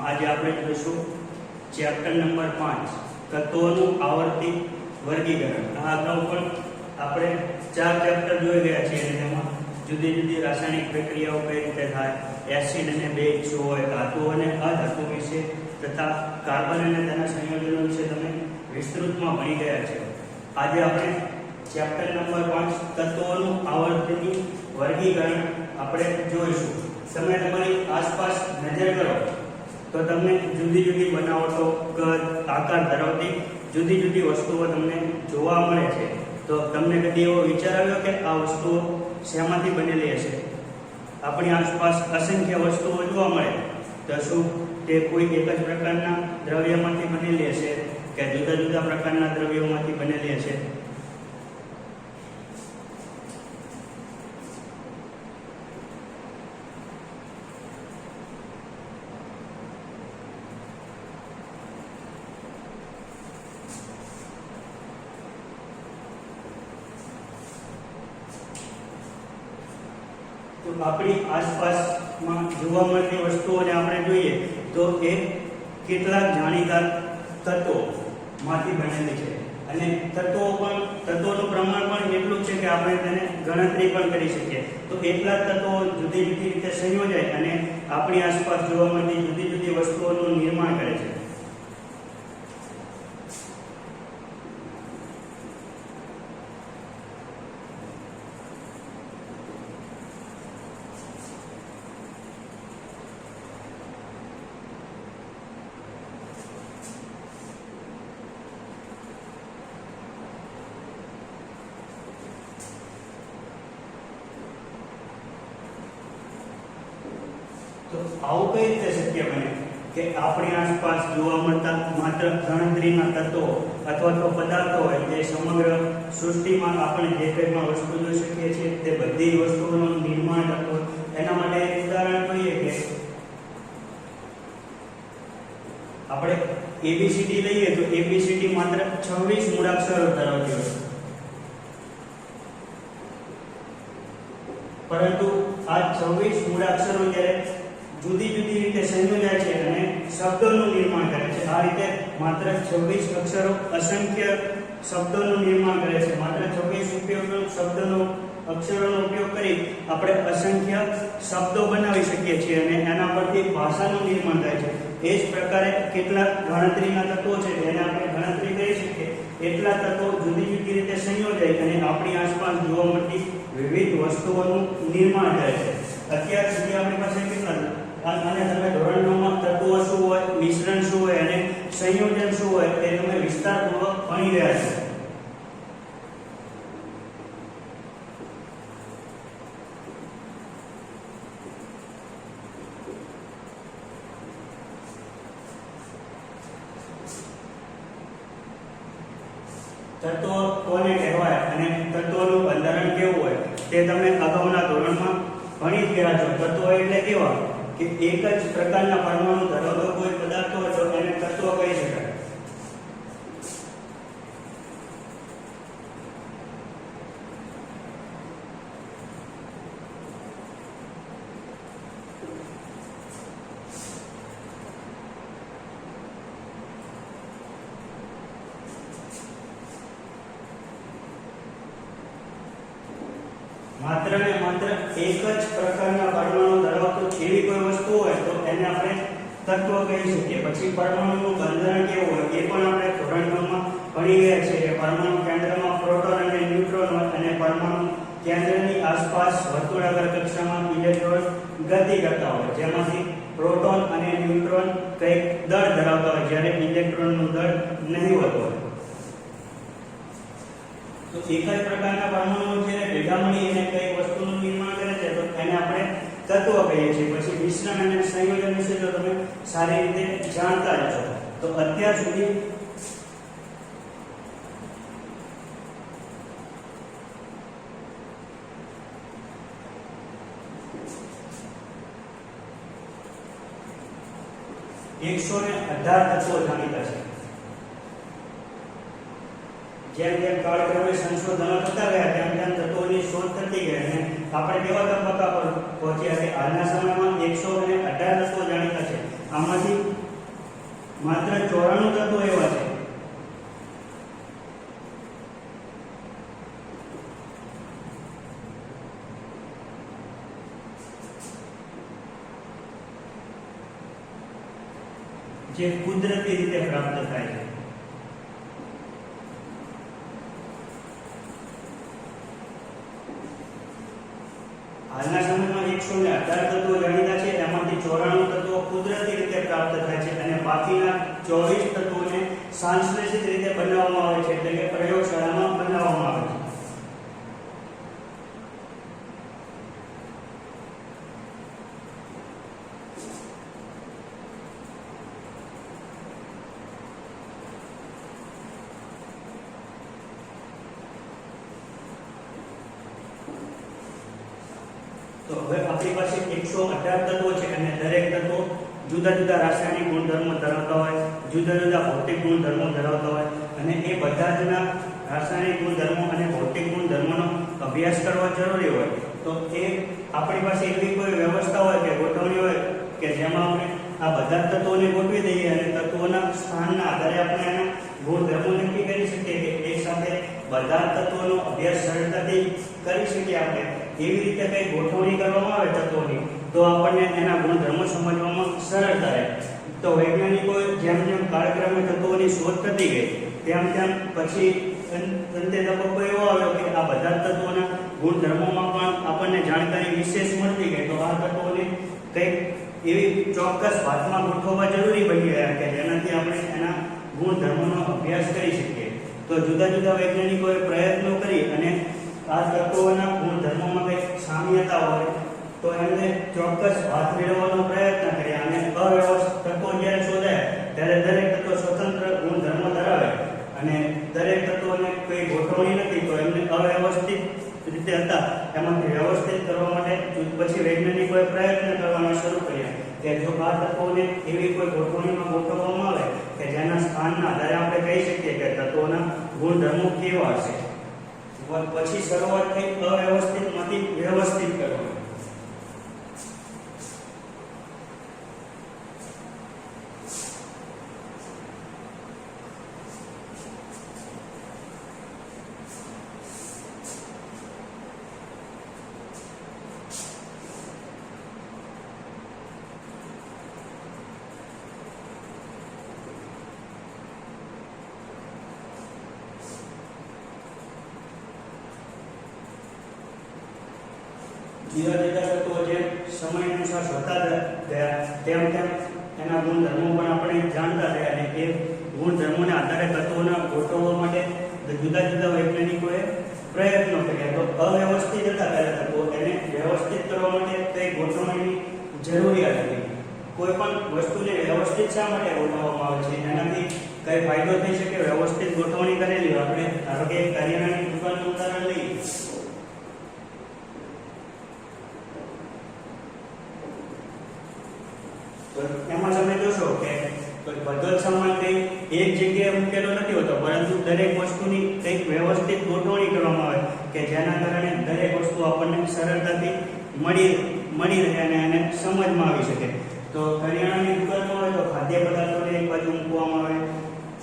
આજે આપણે જોઈશું ચેપ્ટર નંબર 5 તત્વોનું આવર્તિત વર્ગીકરણ. આ અગાઉ પણ આપણે 4 ચેપ્ટર જોઈ ગયા છીએ અને તેમાં જુદી જુદી રાસાયણિક પ્રક્રિયાઓ કઈ રીતે થાય, એસિડ અને બેઝ શું હોય, ધાતુઓ અને અધાતુ વિશે તથા કાર્બન અને તેના સંયોજનો વિશે તમે વિસ્તૃતમાં ભણી ગયા છે. આજે આપણે ચેપ્ટર નંબર 5 તત્વોનું આવર્તિત વર્ગીકરણ આપણે જોઈશું. તમે તમારી આસપાસ નજર કરો તો તમને જુદી જુદી બનાવટો, કદ, આકાર ધરાવતી જુદી જુદી વસ્તુઓ તમને જોવા મળે છે. તો તમને કદી એવો વિચાર આવ્યો કે આ વસ્તુઓ શેમાંથી બનેલી હશે? આપણી આસપાસ અસંખ્ય વસ્તુઓ જોવા મળે, તો શું તે કોઈ એક જ પ્રકારના દ્રવ્યમાંથી બનેલી હશે કે જુદા જુદા પ્રકારના દ્રવ્યોમાંથી બનેલી હશે? તો આપણી આસપાસમાં જોવા મળતી વસ્તુઓને આપણે જોઈએ તો એ કેટલાક જાણીતા તત્વોમાંથી બનેલી છે અને તત્વોનું પ્રમાણ પણ એટલું છે કે આપણે તેને ગણતરી પણ કરી શકીએ. તો એટલા તત્વો જુદી જુદી રીતે સંયોજાય અને આપણી આસપાસ જોવા મળતી જુદી જુદી વસ્તુઓનું નિર્માણ કરે છે. તો આવું કઈ રીતે શક્ય બને કે આપણી આસપાસ જોવા મળતા માત્ર ગણતરીના તત્વો અથવા તો પદાર્થો હોય તે સમગ્ર સૃષ્ટિમાં આપણે જે કંઈ પણ વસ્તુ જોઈ શકીએ છીએ તે બધી વસ્તુઓનું નિર્માણ થતું હોય? એના માટે એક ઉદાહરણ જોઈએ કે આપણે એબીસીડી લઈએ તો એબીસીડી માત્ર 26 મૂળાક્ષરો ધરાવતી હોય, પરંતુ આ 26 મૂળાક્ષરો જ્યારે જુદી જુદી રીતે સંયોજાય છે અને શબ્દોનું નિર્માણ કરે છે. આ રીતે માત્ર 26 અક્ષરો અસંખ્ય શબ્દોનું નિર્માણ કરે છે. માત્ર 26 અક્ષરોનો ઉપયોગ કરી આપણે અસંખ્ય શબ્દો બનાવી શકીએ છીએ અને એના પરથી ભાષાનું નિર્માણ થાય છે. એ જ પ્રકારે કેટલાક ગણતરીના તત્વો છે જેને આપણે ગણતરી કરી શકીએ એટલા તત્વો જુદી જુદી રીતે સંયોજાય અને આપણી આસપાસ જોવા મળતી વિવિધ વસ્તુઓનું નિર્માણ કરે છે. અત્યાર સુધી આપણી પાસે કેટલા અને તમે ધોરણ 9 માં તત્વો શું હોય, મિશ્રણ શું હોય અને સંયોજન શું હોય તે તમે વિસ્તારપૂર્વક ભણી રહ્યા છો. તત્વો કોને કહેવાય અને તત્વોનું બંધારણ કેવું હોય તે તમે અગાઉના ધોરણમાં ભણી જ ગયા છો. તત્વો એટલે કેવા કે એક જ પ્રકારના પરમાણુ ધરાવતો કોઈ પદાર્થ હોય તો એને તત્વ કહી શકાય. માત્ર ને માત્ર એક જ પ્રકારના પરમાણુ ધરાવતું એવી કોઈ વસ્તુ હોય તો એને આપણે તત્વ કહી શકીએ. પછી પરમાણુનું બંધારણ કેવું હોય એ પણ આપણે ધોરણ 9 માં ભણી ગયા છે કે પરમાણુ કેન્દ્રમાં પ્રોટોન અને ન્યુટ્રોન હોય અને પરમાણુ કેન્દ્રની આસપાસ વર્તુળાકાર કક્ષામાં ઇલેક્ટ્રોન ગતિ કરતા હોય, જેમાંથી પ્રોટોન અને ન્યુટ્રોન કંઈક દળ ધરાવતા હોય જ્યારે ઇલેક્ટ્રોનનું દળ નહિવત હોય. તો એક જ પ્રકારના પરમાણુ જ્યારે ભેગા મળી અને કઈ વસ્તુનું નિર્માણ કરે છે તો એને આપણે તત્વ કહીએ છીએ. પછી મિશ્રણ અને સંયોજન વિશે તો તમે સારી રીતે જાણતા જ છો. તો અત્યાર સુધી એકસો ને 18 તત્વો જાણીતા છે. જેમ જેમ કાળક્રમે સંશોધનો થતા ગયા તેમ તેમ તત્વોની શોધ થતી ગઈ અને આપણે કેવા તબક્કા પર પહોંચ્યા કે આજના સમયમાં 118 તત્વો જાણીતા છે. આમાંથી માત્ર 94 તત્વો એવા છે જે કુદરતી રીતે પ્રાપ્ત થાય છે. હાલના સમયમાં 118 તત્વો જાણીતા છે, એમાંથી 94 તત્વો કુદરતી રીતે પ્રાપ્ત થાય છે અને બાકીના 24 તત્વોને સંશ્લેષિત રીતે બનાવવામાં આવે છે, એટલે કે પ્રયોગશાળામાં બનાવવામાં આવે છે. તો હવે આપણી પાસે 118 તત્વો છે અને દરેક તત્વો જુદા જુદા રાસાયણિક ગુણધર્મો ધરાવતા હોય, જુદા જુદા ભૌતિક ગુણધર્મો ધરાવતા હોય અને એ બધા જના રાસાયણિક ગુણધર્મો અને ભૌતિક ગુણધર્મોનો અભ્યાસ કરવો જરૂરી હોય. તો એ આપણી પાસે એવી કોઈ વ્યવસ્થા હોય કે ગોઠવણી હોય કે જેમાં આપણે આ બધા તત્વોને ગોઠવી દઈએ અને તત્વોના સ્થાનના આધારે આપણે એના ગુણધર્મો નક્કી કરી શકીએ કે એક સાથે બધા તત્વોનો અભ્યાસ સરળતાથી કરી શકીએ આપણે. એવી રીતે કઈ ગોઠવણી કરવામાં આવે તત્વોની તો આપણને એના ગુણધર્મો સમજવામાં સરળતા રહે. તો વૈજ્ઞાનિકોએ જેમ જેમ કાળક્રમે તત્વોની શોધ થતી ગઈ તેમ તેમ પછી અંતે તબક્કો એવો આવ્યો કે આ બધા તત્વોના ગુણધર્મોમાં પણ આપણને જાણકારી વિશેષ મળતી ગઈ. તો આ તત્વોને કંઈક એવી ચોક્કસ ભાતમાં ગોઠવવા જરૂરી બની ગયા કે જેનાથી આપણે એના ગુણધર્મોનો અભ્યાસ કરી શકીએ. તો જુદા જુદા વૈજ્ઞાનિકોએ પ્રયત્નો કરી અને આ તત્વોના ગુણધર્મોમાં કંઈક સામ્યતા હોય તો એમને ચોક્કસ ભાત મેળવવાનો પ્રયત્ન કર્યા અને અવ્યવસ્થિત તત્વો જ્યારે શોધાય ત્યારે દરેક તત્વ સ્વતંત્ર ગુણધર્મો ધરાવે અને દરેક તત્વોને કોઈ ગોઠવણી નથી તો એમને અવ્યવસ્થિત રીતે હતા એમાંથી વ્યવસ્થિત કરવા માટે પછી વૈજ્ઞાનિકોએ પ્રયત્ન કરવાના શરૂ કર્યા કે જો આ તત્વોને એવી કોઈ ગોઠવણીમાં ગોઠવવામાં આવે કે જેના સ્થાનના આધારે આપણે કહી શકીએ કે તત્વોના ગુણધર્મો કેવા હશે. પછી શરૂઆત થઈ અવ્યવસ્થિતમાંથી વ્યવસ્થિત કરવાની. જુદા જુદા તત્વો જે સમય અનુસાર શોધતા ગયા તેમ તેમ એના ગુણધર્મો પણ આપણે જાણતા થયા અને એ ગુણધર્મોને આધારે તત્વોના ગોઠવવા માટે જુદા જુદા વૈજ્ઞાનિકોએ પ્રયત્નો કર્યા. તો અવ્યવસ્થિત હતા પહેલા તત્વો એને વ્યવસ્થિત કરવા માટે કઈ ગોઠવણીની જરૂરિયાત હતી. કોઈ પણ વસ્તુને વ્યવસ્થિત શા માટે ગોઠવવામાં આવે છે એનાથી કઈ ફાયદો થઈ શકે. વ્યવસ્થિત ગોઠવણી કરેલી આપણે ધારો કે કરિયાણાની દુકાનનું ઉદાહરણ લઈએ તો એમાં તમે જોશો કે બધો જ સામાન કઈ એક જગ્યાએ મૂકેલો નથી હોતો પરંતુ દરેક વસ્તુની કંઈક વ્યવસ્થિત ગોઠવણી કરવામાં આવે કે જેના કારણે દરેક વસ્તુ આપણને સરળતાથી મળી રહે અને એને સમજમાં આવી શકે. તો કરિયાણાની દુકાનમાં હોય તો ખાદ્ય પદાર્થોને એક બાજુ મૂકવામાં આવે,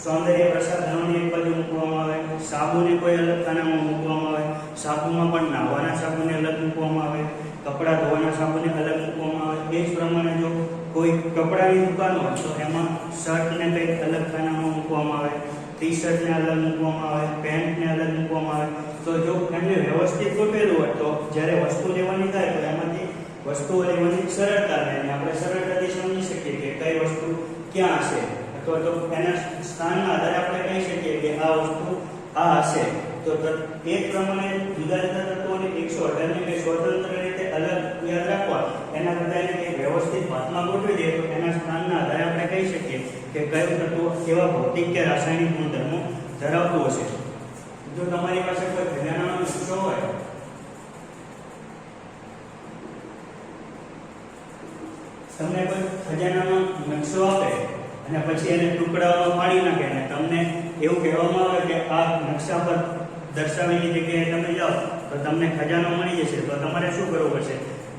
સૌંદર્ય પ્રસાધનોને એક બાજુ મૂકવામાં આવે, સાબુને કોઈ અલગ ખાનામાં મૂકવામાં આવે, સાબુમાં પણ નાહવાના સાબુને અલગ મૂકવામાં આવે, કપડાં ધોવાના સાબુને અલગ મૂકવામાં આવે. એ જ પ્રમાણે જો કોઈ કપડાની દુકાન હોય તો એમાં શર્ટને કંઈક અલગ ખાનામાં મૂકવામાં આવે, ટી શર્ટને અલગ મૂકવામાં આવે, પેન્ટને અલગ મૂકવામાં આવે. તો જો એમને વ્યવસ્થિત ગોઠવેલું હોય તો જ્યારે વસ્તુ લેવાની થાય તો એમાંથી વસ્તુઓ લેવાની સરળતા રહે અને આપણે સરળતાથી સમજી શકીએ કે કઈ વસ્તુ ક્યાં હશે અથવા તો એના સ્થાનના આધારે આપણે કહી શકીએ કે આ વસ્તુ આ હશે. તો એ પ્રમાણે જુદા જુદા તત્વોને 118 ને સ્વતંત્ર રીતે અલગ યાદ રાખવા એના કરતાં એને કંઈક વ્યવસ્થિત ભાતમાં ગોઠવી દઈએ તો એના સ્થાનના આધારે આપણે કહી શકીએ કે કયું તત્વ કેવા ભૌતિક કે રાસાયણિક ગુણધર્મો ધરાવતું હશે. જો તમારી પાસે કોઈ ખજાનાનો નકશો હોય તમને કોઈ ખજાનાનો નકશો આપે અને પછી એને ટુકડાઓમાં પાડી નાખે અને તમને એવું કહેવામાં આવે કે આ નકશા પર દર્શાવેલી જગ્યાએ તમે જાઓ તો તમને ખજાનો મળી જશે. તો તમારે શું કરવું પડશે?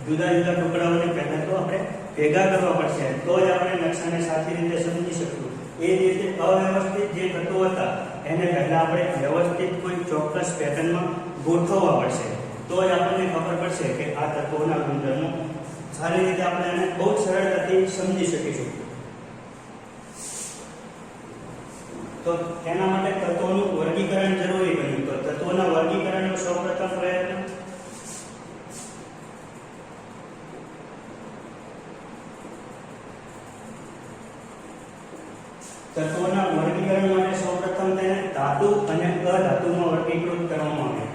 જુદા જુદા ટુકડાઓને પહેલા તો આપણે ભેગા કરવા પડશે તો જ આપણે નકશાને સાચી રીતે સમજી શકશું. એ રીતે અવ્યવસ્થિત જે તત્વો હતા એને પહેલા આપણે વ્યવસ્થિત કોઈ ચોક્કસ પેટર્નમાં ગોઠવવા પડશે, તો જ આપણને ખબર પડશે કે આ તત્વોના ગુણધર્મો સારી રીતે આપણે એને બહુ સરળતાથી સમજી શકીશું. તો એના માટે તત્વોનું વર્ગીકરણ જરૂરી બન્યું. તો તત્વોના વર્ગીકરણનો સૌપ્રથમ પ્રયત્ન તત્વોના વર્ગીકરણ માટે સૌપ્રથમ તેને ધાતુ અને અધાતુમાં વર્ગીકૃત કરવામાં આવે.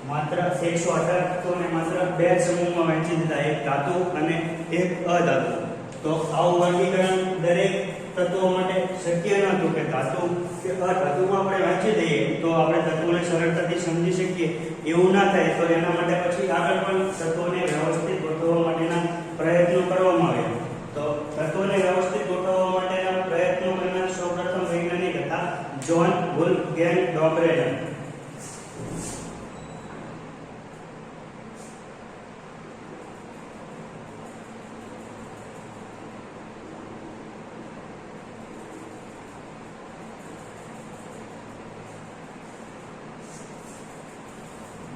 માત્ર 118 તત્વોને માત્ર બે સમૂહમાં વહેંચી દીધા, એક ધાતુ અને એક અધાતુ. તો આવું વર્ગીકરણ દરેક તત્વો માટે શક્ય ન હતું કે ધાતુ કે અધાતુમાં આપણે વહેંચી દઈએ તો આપણે તત્વોને સરળતાથી સમજી શકીએ, એવું ના થાય. તો એના માટે પછી આગળ પણ તત્વોને વ્યવસ્થિત ગોઠવવા માટેના પ્રયત્નો કરવામાં આવ્યા. તો તત્વોને વ્યવસ્થિત ગોઠવવા માટેના પ્રયત્નો કરનાર સૌપ્રથમ વૈજ્ઞાનિક હતા જ્હોન વુલ્ફગેંગ ડોબરેનર.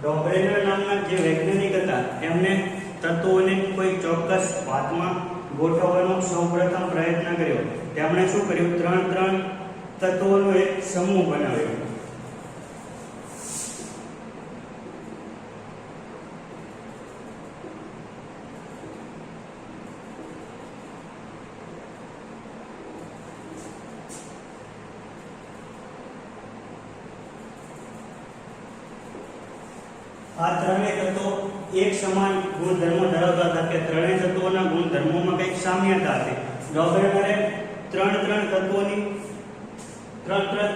ડોબરેનર નામના જે વૈજ્ઞાનિક હતા એમને તત્વોને કોઈ ચોક્કસ ભાતમાં ગોઠવવાનો સૌપ્રથમ પ્રયત્ન કર્યો. તેમણે શું કર્યું? ત્રણ તત્વોનો એક સમૂહ બનાવ્યો. આ ત્રણેય તત્વો એક સમાન ગુણધર્મો ધરાવતા હતા કે ત્રણેય તત્વોના ગુણધર્મોમાં કંઈક સામ્યતા હતી. ડોબરેનરે ત્રણ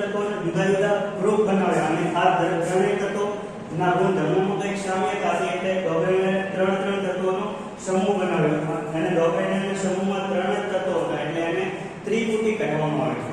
તત્વોના જુદા જુદા ગ્રુપ બનાવ્યા અને આ ત્રણેય તત્વોના ગુણધર્મોમાં કંઈક સામ્યતા હતી એટલે ડોબરેનરે ત્રણ તત્વોનો સમૂહ બનાવ્યો. અને ડોબરેનરના સમૂહમાં ત્રણ જ તત્વો હતા એટલે એને ત્રિપુટી કહેવામાં આવે છે.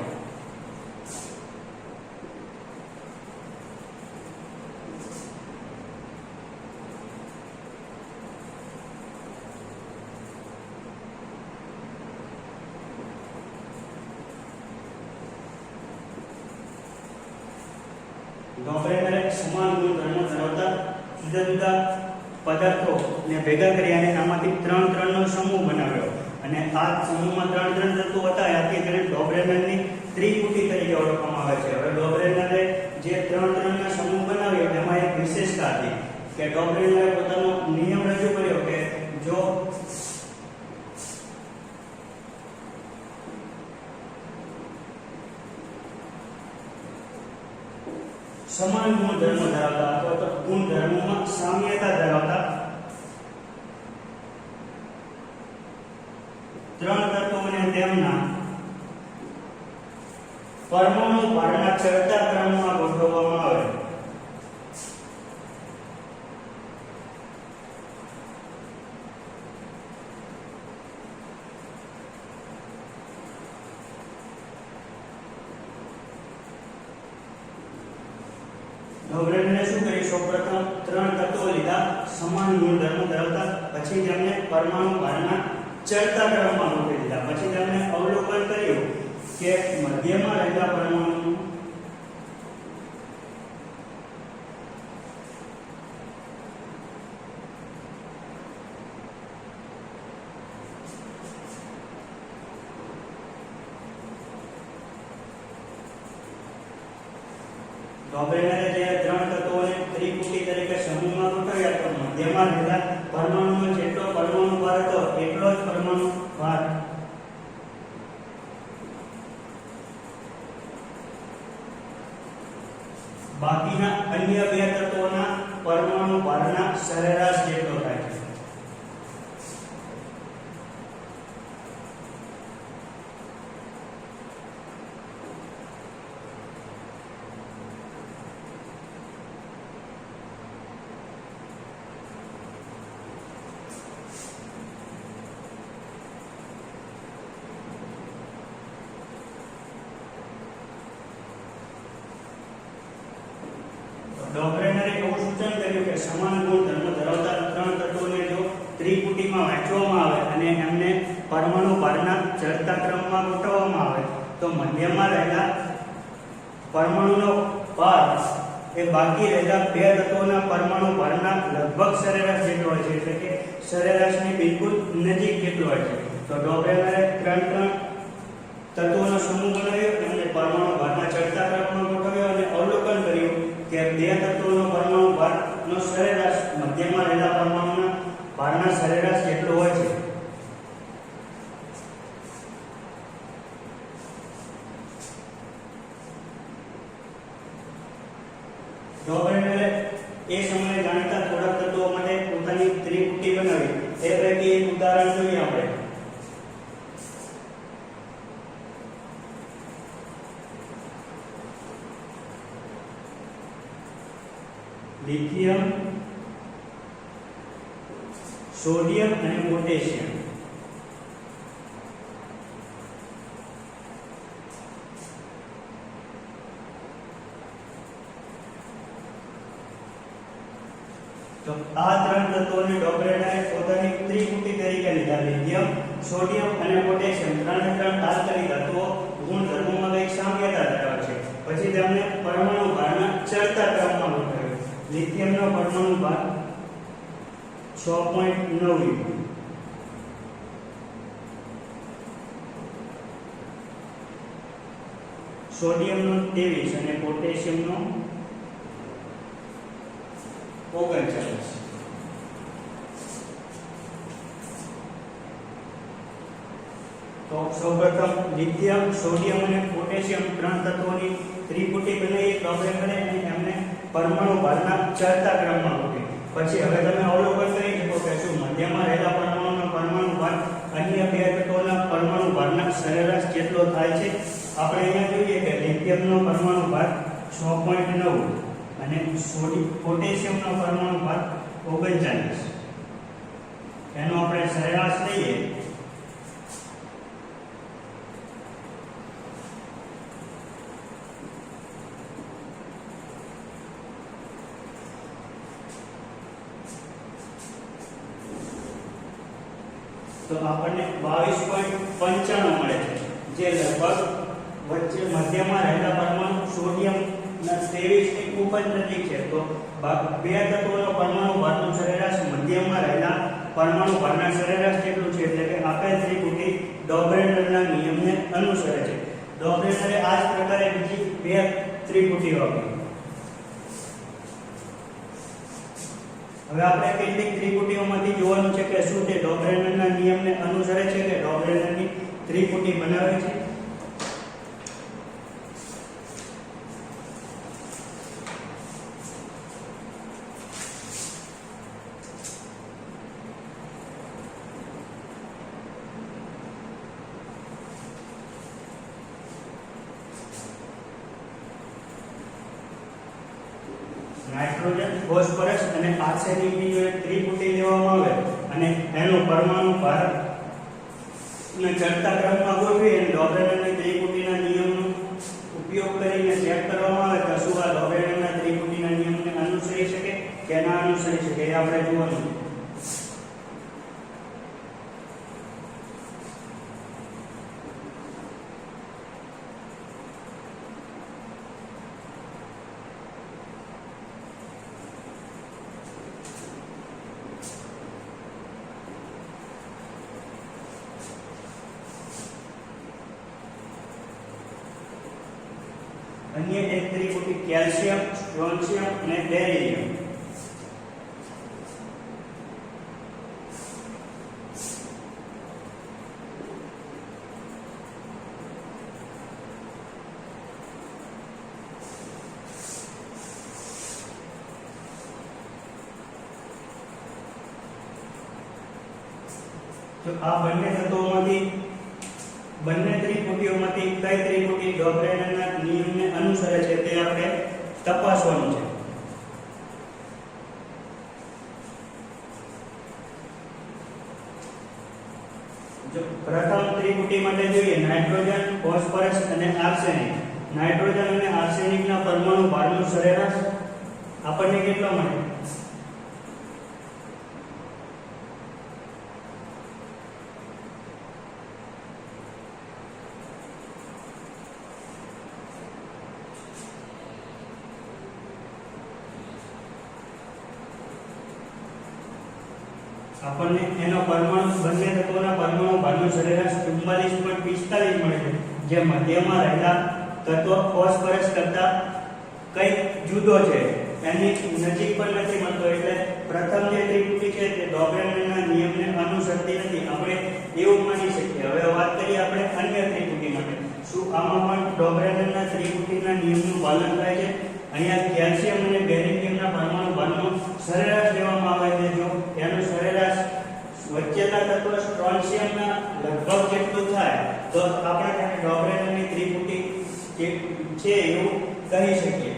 ડોબરેનરે સમાન ગુણધર્મો ધરાવતા જુદા જુદા પદાર્થોને ભેગા કરી અને આમાંથી ત્રણનો સમૂહ બનાવ્યો. અને આ સમૂહમાં ત્રણ તત્વો હતા આથી તેને ડોબરેનરની ત્રિપુટી તરીકે ઓળખવામાં આવે છે. હવે ડોબરેનરે જે ત્રણના સમૂહ બનાવ્યો એમાં એક વિશેષતા હતી કે ડોબરેનરે પોતાનો નિયમ રજૂ કર્યો કે જો સમાન ગુણધર્મો ધરાવતા અથવા તો ગુણધર્મોમાં સામ્યતા ધરાવતા ત્રણ તત્વોને તેમના પરમાણુ ભારના ચડતા ક્રમમાં ગોઠવવામાં આવે. ડોબરેનરે શું કર્યું? સૌપ્રથમ ત્રણ તત્વો લીધા સમાન ગુણધર્મો ધરાવતા, પછી તેમને પરમાણુ ભારના ચડતા ક્રમમાં ગોઠવી દીધા. પછી તેમણે અવલોકન કર્યું કે મધ્યમાં રહેલા પરમાણુ ડોબરેનરે જે ત્રણ તત્વોને ત્રિપુટી તરીકે સમૂહમાં ગોઠવ્યા તો મધ્યમાં રહેલા પરમાણુનો જેટલો પરમાણુ ભાર હતો એટલો જ પરમાણુ ભાર બાકીના અન્ય બે તત્વોના પરમાણુ ભારના સરેરાશ જેટલો થાય છે. ડોબ્રેનરે એવું સૂચન કર્યું કે સમાન ગુણધર્મો ધરાવતા ત્રણ તત્વોને જો ત્રિપુટીમાં વહેંચવામાં આવે અને એમને પરમાણુ ભારના ચડતા ક્રમમાં ગોઠવવામાં આવે તો મધ્યમાં રહેલા પરમાણુનો ભાર એ બાકી રહેલા બે તત્વોના પરમાણુ ભારના લગભગ સરેરાશ જેટલો હોય છે, એટલે કે સરેરાશની બિલકુલ નજીક જેટલો હોય છે. તો ડોબ્રેનરે ત્રણ તત્વોનો સમૂહ બનાવ્યો, એમને પરમાણુ ભારના ચડતા ક્રમમાં ગોઠવ્યો અને અવલોકન કર્યું કે બે તત્વોનો પરમાણુ ભારનો સરેરાશ મધ્યમાં રહેલા પરમાણુના ભારના સરેરાશ જેટલો હોય છે. ડોબ્રેનરે એ સમયે જાણીતા થોડાક તત્વો માટે પોતાની ત્રિપુટી બનાવી. એ પૈકી એક ઉદાહરણ જોઈએ આપણે. લિથિયમ, સોડિયમ અને પોટેશિયમ. તો આ ત્રણ તત્વોને ડોબ્રેનરે પોતાની ત્રિપુટી તરીકે લીધા. લિથિયમ, સોડિયમ અને પોટેશિયમ ત્રણ તાત્કાલિક તત્વો ગુણધર્મોમાં કંઈક સામ્યતા ધરાવે છે. પછી તેમને પરમાણુ ભારના ચડતા ક્રમમાં ગોઠવ્યો. લિથિયમનો પરમાણુ ભાર 6.9 સોડિયમનો 23 અને પોટેશિયમનો 39. તો સૌપ્રથમ લિથિયમ, સોડિયમ અને પોટેશિયમ ત્રણ તત્વોની ત્રિપુટી બનાવી ડોબ્રેનરે અને એમને પરમાણુ ભારના ચડતા ક્રમમાં ગોઠવી. પછી હવે તમે અવલોકન કરી શકો કે શું મધ્યમાં રહેલા પરમાણુનો પરમાણુ ભાર અન્ય બે તત્વોના પરમાણુ ભારના સરેરાશ જેટલો થાય છે. આપણે અહીંયા જોઈએ કે લિથિયમનો પરમાણુ ભાર 6.9 અને પોટેશિયમનો પરમાણુ ભાર 39. એનો આપણે સરેરાશ લઈએ તો આપણને 22.95 મળે છે, જે લગભગ વચ્ચે મધ્યમાં રહેલા પરમાણુ સોડિયમના 23 ની ખૂબ જ નજીક છે. તો બે તત્વોનો પરમાણુ ભારનું સરેરાશ મધ્યમાં રહેલા પરમાણુ ભારના સરેરાશ જેટલું છે, એટલે કે આપેલ ત્રિપુટી ડોબ્રેનરના નિયમને અનુસરે છે. ડોબ્રેનરે આ જ પ્રકારે બીજી બે ત્રિપુટીઓ આપી. હવે આપણે કેટલીક ત્રિપુટીઓમાંથી જોવાનું છે કે શું તે ડોબ્રેનરના નિયમને અનુસરે છે કે ડોબ્રેનરની ત્રિપુટી બનાવે છે. નાઇટ્રોજન, ફોસ્ફરસ અને આર્સેનિકની જો ત્રિપુટી લેવામાં આવે અને એનો પરમાણુ ભાર ને ચડતા ક્રમમાં ગોઠવી અને ડોબ્રેનરની ત્રિપુટીના નિયમનો ઉપયોગ કરીને ચેક કરવામાં આવે તો શું આ ડોબ્રેનરના ત્રિપુટીના નિયમને અનુસરી શકે કે ના અનુસરી શકે એ આપણે જોવાનું છે. अन्य एक त्रिपुटी कैल्शियम, स्ट्रोन्शियम અને બેરિયમ. તો આ બંને તત્વોમાંથી બંને ત્રિપુટીઓમાંથી કઈ ત્રિપુટી ડોબ્રેનરના નિયમને અનુસરે છે તે આપણે તપાસવાનું છે. જો પ્રથમ ત્રિપુટી માટે જોઈએ નાઇટ્રોજન, ફોસ્ફરસ અને આર્સેનિક. નાઇટ્રોજન અને આર્સેનિકના પરમાણુ ભારનું સરેરાશ આપણને કેટલો મળે? આપણને એનો પરમાણુ બંને તત્વોના પરમાણુ ભારનું સરેરાશ 44.45 મળે છે, જે મધ્યમાં રહેલા તત્વ ફોસ્ફરસ કરતા કઈ જુદો છે, એની નજીક પણ નથી મળતો. એટલે પ્રથમ જે ત્રિપુટી છે તે ડોબરેનના નિયમને અનુસરતી નથી, આપણે એવું માની શકીએ. હવે વાત કરીએ આપણે અન્ય ત્રિપુટી માટે. શું આમાં પણ ડોબરેનના ત્રિપુટીના નિયમનું પાલન થાય છે? અહીંયા કેલ્શિયમ અને બેરિલિયમના પરમાણુ ભારનો સરેરાશ લેવામાં આવે છે. જો એનું સરેરાશ વચ્ચેના તત્વ સ્ટ્રોન્શિયમના લગભગ જેટલું થાય તો આપણે તેને ડોબરેનની ત્રિપુટી છે એવું કહી શકીએ.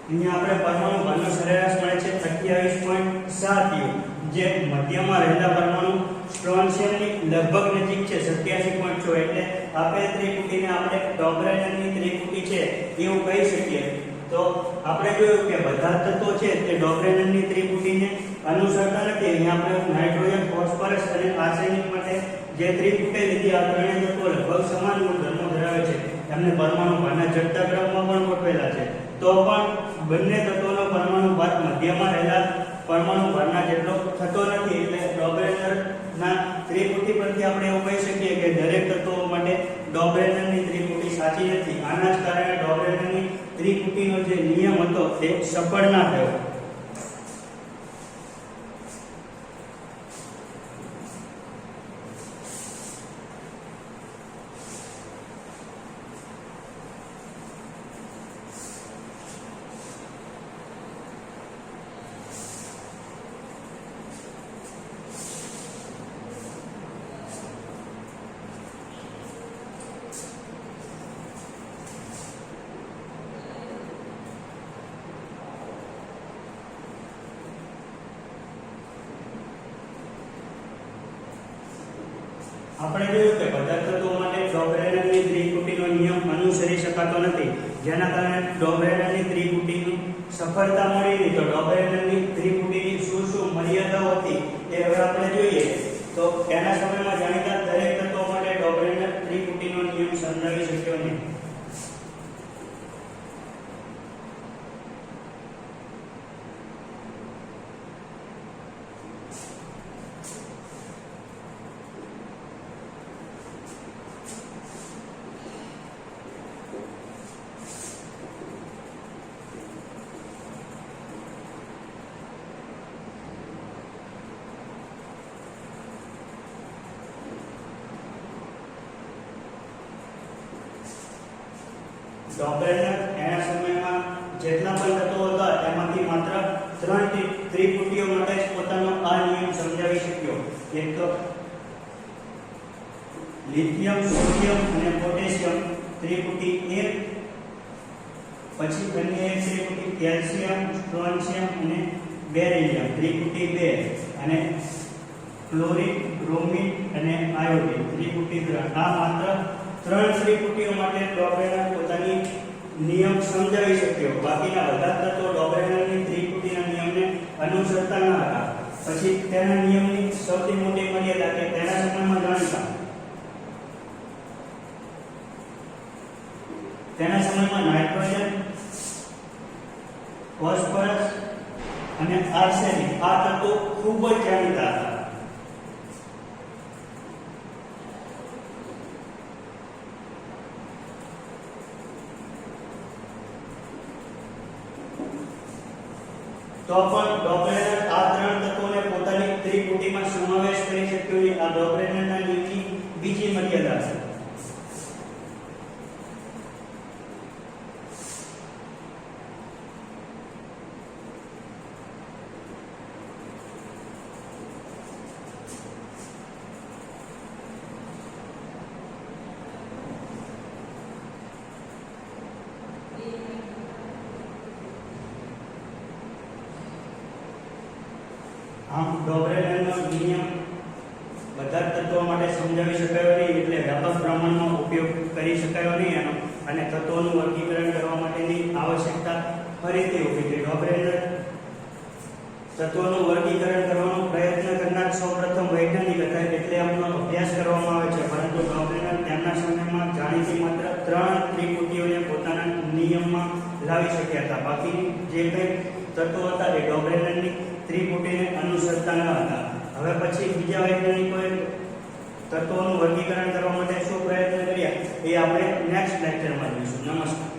અહીંયા આપણે પરમાણુ ભારનો સરેરાશ મળે છે 28.7 યુ, જે મધ્યમાં રહેલા પરમાણુ સ્ટ્રોન્શિયમની લગભગ નજીક છે 87.6. એટલે આપેલ ત્રિપુટીને આપણે ડોબરેનની ત્રિપુટી છે એવું કહી શકીએ. તો આપણે જોયું કે બધા તત્વો છે તે ડોબરેનની ત્રિપુટીને અનુસરતા નથી. અહીંયા આપણે નાઇટ્રોજન, ફોસ્ફરસ અને આર્સેનિક માટે જે ત્રિપુટી લીધી, આ ત્રણેય તત્વો લગભગ સમાન ગુણધર્મો ધરાવે છે. એમને પરમાણુ ભારના ચડતા ક્રમમાં પણ ગોઠવેલા છે. તો પણ બંને તત્વોનો પરમાણુ ભાર મધ્યમાં રહેલા પરમાણુ ભારના જેટલો થતો નથી. એટલે ડોબરેનરના ત્રિપુટી પરથી આપણે એવું કહી શકીએ કે દરેક તત્વો માટે ડોબરેનરની ત્રિપુટી સાચી નથી. આના જ કારણે ડોબરેનરની ત્રિપુટીનો જે નિયમ હતો તે સફળ ના થયો. આપણે જોયું કે બધા તત્વો માટે ડોબરેનની ત્રિપુટીનો નિયમ અનુસરી શકાતો નથી, જેના કારણે ડોબરેનની ત્રિપુટીની સફળતા મળી નહીં. તો ડોબરેનની ત્રિપુટીની શું શું મર્યાદાઓ હતી એ હવે આપણે જોઈએ. તો તેના સમયમાં જાણીતા દરેક તત્વો માટે ડોબરેન ત્રિપુટીનો નિયમ સમજાવી શક્યો નહીં. ડોબરેન એના સમયમાં જેટલા પણ તત્વો હતા તેમાંથી માત્ર 3 ત્રિપુટીઓ માટે જ પોતાનો આ નિયમ સમજાવી શક્યો. એક તો લિથિયમ, સોડિયમ અને પોટેશિયમ ત્રિપુટી 1, પછી અન્ય એક ત્રિપુટી કેલ્શિયમ, સ્ટ્રોન્શિયમ અને બેરિલિયમ ત્રિપુટી 2, અને ક્લોરીન, બ્રોમિન અને આયોડીન ત્રિપુટી 3. આ માત્ર 3 ત્રિપુટીઓ માટે ડોબરેન પોતાની નિયમ સમજાવી શક્યો. બાકીના બધા તત્વો ડોબરેનની ત્રિપુટીના નિયમને અનુસરતા ન હતા. પછી તેના નિયમની સૌથી મોટી મર્યાદા કે તેના સમયમાં જાણીતા, તેના સમયમાં નાઇટ્રોજન, ફોસ્ફરસ અને આર્સેનિક આ તત્વો ખૂબ જ જાણીતા હતા. તો પણ ડોબરેન આ 3 તત્વોને પોતાની ત્રિપુટીમાં સમાવેશ કરી શક્યો નહીં. આ ડોબરેનના નિયમની બીજી મર્યાદા છે. આમ ડોબરેનનો નિયમ બધા જ તત્વો માટે સમજાવી શકાયો નહીં, એટલે વ્યાપક પ્રમાણમાં ઉપયોગ કરી શકાયો નહીં એનો, અને તત્વોનું વર્ગીકરણ કરવા માટેની આવશ્યકતા ફરીથી ઊભી થઈ. ડોબરેનર તત્વોનું વર્ગીકરણ કરવાનો પ્રયત્ન કરનાર સૌપ્રથમ વૈજ્ઞાનિક હતા, એટલે એમનો અભ્યાસ કરવામાં આવે છે. પરંતુ ડોબરેનર તેમના સમયમાં જાણીતી માત્ર 3 ત્રિપુટીઓને પોતાના નિયમમાં લાવી શક્યા હતા. બાકી જે કંઈ તત્વો હતા એ ડોબરેનરની ત્રિપુટીને અનુસરતા ન હતા. હવે પછી બીજા વૈજ્ઞાનિકોએ તત્વોનું વર્ગીકરણ કરવા માટે શું પ્રયત્ન કર્યા એ આપણે નેક્સ્ટ લેક્ચરમાં જોઈશું. નમસ્કાર.